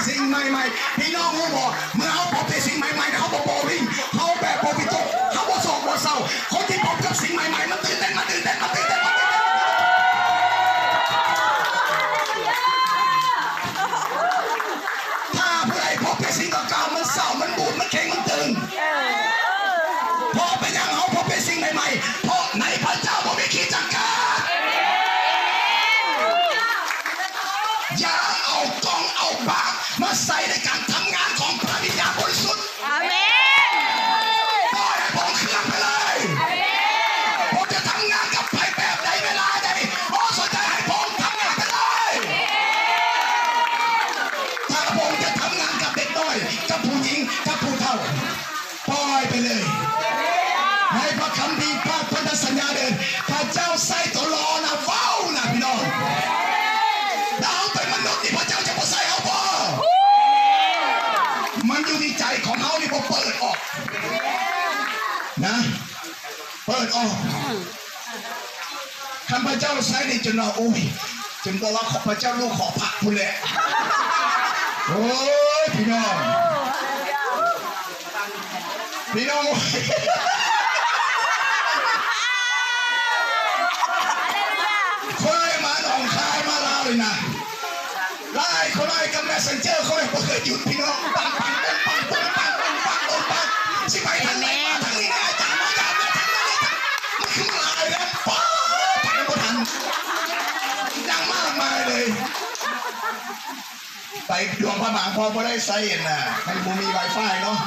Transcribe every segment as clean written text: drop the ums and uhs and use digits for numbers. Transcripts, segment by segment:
สิ่งใหม่ๆพี่น้องรู้บอกเมื่อเขาพบในสิ่งใหม่ๆเขาบอกโบวิ่งเขาแบบโบวิโตเขาบอกโศกบอกเศร้าคนที่พบกับสิ่งใหม่ๆมันตื่นเต้นถ้าเพื่อให้พบกับสิ่งเก่าๆมันเศร้ามันบูดมันเข่งมันตึงเพราะเป็นอย่างเขาพบเป็นสิ่งใหม่ๆเพราะในพระเจ้าบ่มีขีดจำกัดอย่าเอากองเอาปากมาใส่ในการทำงานของพระวิญญาณบริสุทธิ์อาเมนปล่อยให้ผมเคลื่อนไปเลยผมจะทำงานกับใครแบบใดเวลาใดผมสนใจให้ผมทำงานไปเลยถ้าผมจะทำงานกับเด็กน้อยกับผู้หญิงกับผู้เฒ่าปล่อยไปเลยให้พระคำพีพระพันธสัญญาเดินพระเจ้าใส่ตัวรอนะเฝ้านะพี่น้องเราเป็นมนุษย์ที่พระเจ้าจะมาใส่เอาบ่มันอยู่ที่ใจของเขาที่ผมเปิดออกนะเปิดออกข้าพเจ้าใส่ในจนเราโอ้ยจนบอกว่าขอพระเจ้าลูกขอผักพูดแหละโอ้ยพี่น้องคนไล่มาหนองคายมาลาวเลยนะไล่คนไล่กับแมสเซนเจอร์เขาเลยไม่เคยหยุดพี่น้องปังสิไปทางไหนมาทางนี้นะอาจารย์มาทางนี้มันคือมาเลยนะป๊าไปไม่ทันดังมากมายเลยไปดวงพระมหาพรพอได้ไซน์น่ะมันมีไวไฟเนาะ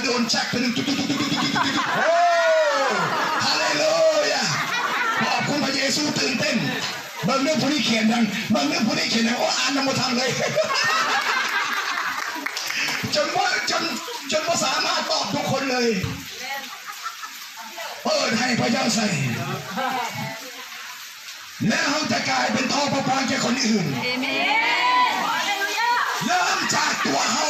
โดนแช็คไปหนึ่งโอ้ฮาเลลูยาขอบคุณพระเยซูตื่นเต้นบางเรื่องผู้นี้เขียนดังโอ้อ่านนำมาทันเลยจนภาษามารถตอบทุกคนเลยเปิดให้พระเจ้าใส่แล้วเขาจะกลายเป็นทอพระพรแก่คนอื่นเริ่มจากตัวเขา